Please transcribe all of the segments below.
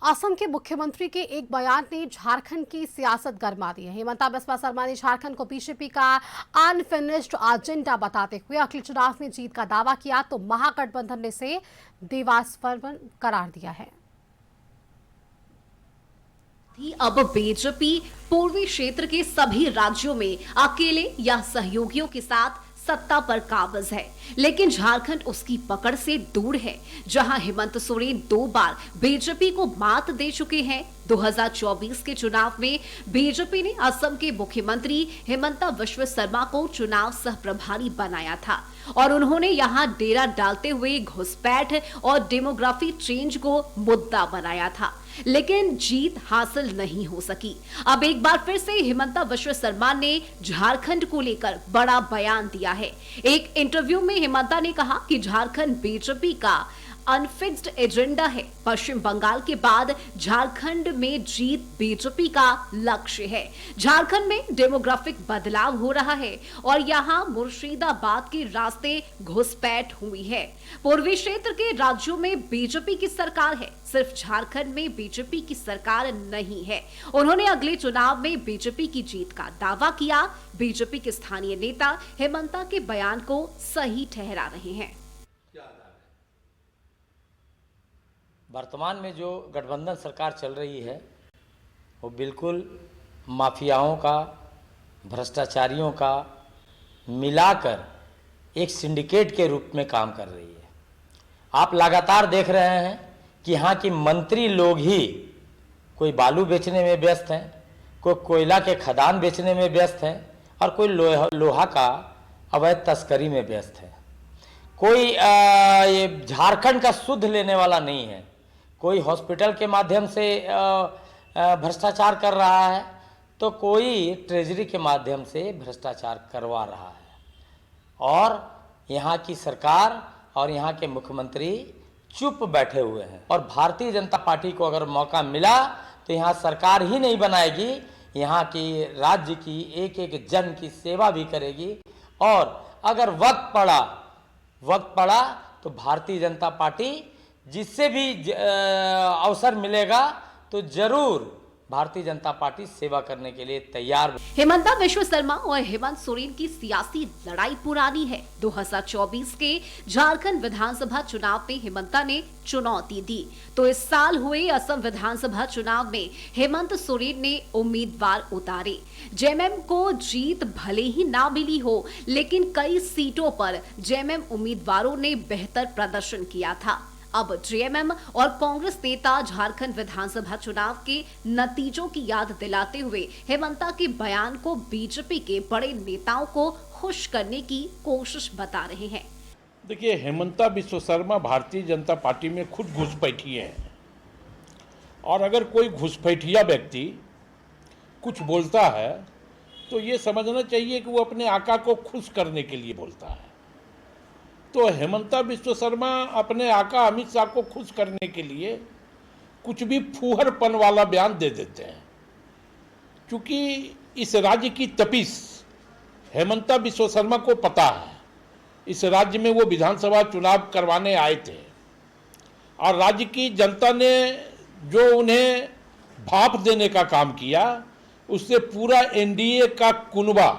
असम के मुख्यमंत्री के एक बयान ने झारखंड की सियासत गरमा दी है। हिमंता बिस्वा शर्मा ने झारखंड को बीजेपी का अनफिनिश्ड एजेंडा बताते हुए अगले चुनाव में जीत का दावा किया तो महागठबंधन ने इसे देवास्वरण करार दिया है। अब बीजेपी पूर्वी क्षेत्र के सभी राज्यों में अकेले या सहयोगियों के साथ सत्ता पर काबिज है, लेकिन झारखंड उसकी पकड़ से दूर है, जहां हेमंत सोरेन 2 बार बीजेपी को मात दे चुके हैं। 2024 के चुनाव में बीजेपी ने असम के मुख्यमंत्री हिमंता बिस्वा शर्मा को चुनाव सह प्रभारी बनाया था और उन्होंने यहां डेरा डालते हुए घुसपैठ और डेमोग्राफी चेंज को मुद्दा बनाया था, लेकिन जीत हासिल नहीं हो सकी। अब एक बार फिर से हिमंता बिस्वा शर्मा ने झारखंड को लेकर बड़ा बयान दिया है। एक इंटरव्यू में हिमंता ने कहा कि झारखंड बीजेपी का अनफिक्स्ड एजेंडा है। पश्चिम बंगाल के बाद झारखंड में जीत बीजेपी का लक्ष्य है। झारखंड में डेमोग्राफिक बदलाव हो रहा है और यहां मुर्शिदाबाद के रास्ते घुसपैठ हुई है। पूर्वी क्षेत्र के राज्यों में बीजेपी की सरकार है, सिर्फ झारखंड में बीजेपी की सरकार नहीं है। उन्होंने अगले चुनाव में बीजेपी की जीत का दावा किया। बीजेपी के स्थानीय नेता हेमंता के बयान को सही ठहरा रहे हैं। वर्तमान में जो गठबंधन सरकार चल रही है वो बिल्कुल माफियाओं का, भ्रष्टाचारियों का मिलाकर एक सिंडिकेट के रूप में काम कर रही है। आप लगातार देख रहे हैं कि यहाँ की मंत्री लोग ही कोई बालू बेचने में व्यस्त हैं, कोई कोयला के खदान बेचने में व्यस्त हैं और कोई लोहा का अवैध तस्करी में व्यस्त है। कोई ये झारखंड का शुद्ध लेने वाला नहीं है। कोई हॉस्पिटल के माध्यम से भ्रष्टाचार कर रहा है तो कोई ट्रेजरी के माध्यम से भ्रष्टाचार करवा रहा है और यहाँ की सरकार और यहाँ के मुख्यमंत्री चुप बैठे हुए हैं। और भारतीय जनता पार्टी को अगर मौका मिला तो यहाँ सरकार ही नहीं बनाएगी, यहाँ की राज्य की एक एक जन की सेवा भी करेगी और अगर वक्त पड़ा तो भारतीय जनता पार्टी जिससे भी अवसर मिलेगा तो जरूर भारतीय जनता पार्टी सेवा करने के लिए तैयार। हिमंता बिस्वा शर्मा और हेमंत सोरेन की सियासी लड़ाई पुरानी है। 2024 के झारखंड विधानसभा चुनाव में हिमंता ने चुनौती दी तो इस साल हुए असम विधानसभा चुनाव में हेमंत सोरेन ने उम्मीदवार उतारे। जेएमएम को जीत भले ही ना मिली हो, लेकिन कई सीटों पर जेएमएम उम्मीदवारों ने बेहतर प्रदर्शन किया था। अब जेएमएम और कांग्रेस नेता झारखंड विधानसभा चुनाव के नतीजों की याद दिलाते हुए हेमंता के बयान को बीजेपी के बड़े नेताओं को खुश करने की कोशिश बता रहे हैं। देखिए, हेमंता बिस्वा शर्मा भारतीय जनता पार्टी में खुद घुसपैठिए हैं और अगर कोई घुसपैठिया व्यक्ति कुछ बोलता है तो ये समझना चाहिए कि वो अपने आका को खुश करने के लिए बोलता है। तो हेमंता बिस्वा शर्मा अपने आका अमित शाह को खुश करने के लिए कुछ भी फूहरपन वाला बयान दे देते हैं, क्योंकि इस राज्य की तपिश हेमंता बिस्वा शर्मा को पता है। इस राज्य में वो विधानसभा चुनाव करवाने आए थे और राज्य की जनता ने जो उन्हें भाप देने का काम किया उससे पूरा एनडीए का कुनबा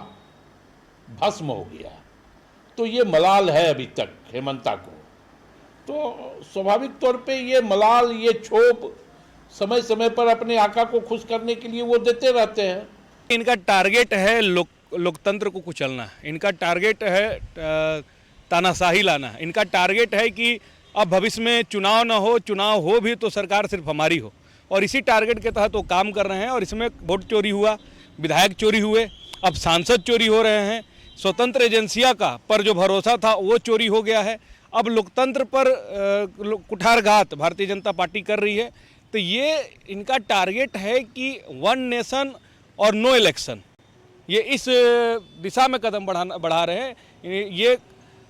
भस्म हो गया। तो ये मलाल है अभी तक हेमंता को, तो स्वाभाविक तौर पे ये मलाल, ये क्षोभ समय समय पर अपने आका को खुश करने के लिए वो देते रहते हैं। इनका टारगेट है लोकतंत्र को कुचलना, इनका टारगेट है तानाशाही लाना, इनका टारगेट है कि अब भविष्य में चुनाव ना हो, चुनाव हो भी तो सरकार सिर्फ हमारी हो, और इसी टारगेट के तहत वो काम कर रहे हैं। और इसमें वोट चोरी हुआ, विधायक चोरी हुए, अब सांसद चोरी हो रहे हैं, स्वतंत्र एजेंसिया का पर जो भरोसा था वो चोरी हो गया है। अब लोकतंत्र पर कुठारघात भारतीय जनता पार्टी कर रही है। तो ये इनका टारगेट है कि 1 नेशन और नो इलेक्शन, ये इस दिशा में कदम बढ़ा रहे हैं। ये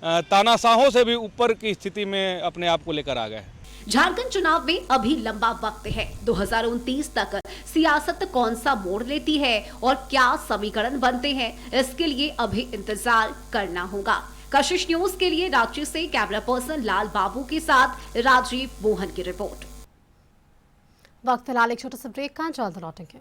तानाशाहों से भी ऊपर की स्थिति में अपने आप को लेकर आ गए हैं। झारखंड चुनाव में अभी लंबा वक्त है। 2029 तक सियासत कौन सा मोड़ लेती है और क्या समीकरण बनते हैं, इसके लिए अभी इंतजार करना होगा। कशिश न्यूज के लिए रांची से कैमरा पर्सन लाल बाबू के साथ राजीव मोहन की रिपोर्ट। वक्त फिलहाल एक छोटे से ब्रेक का, जल्द लौटेंगे।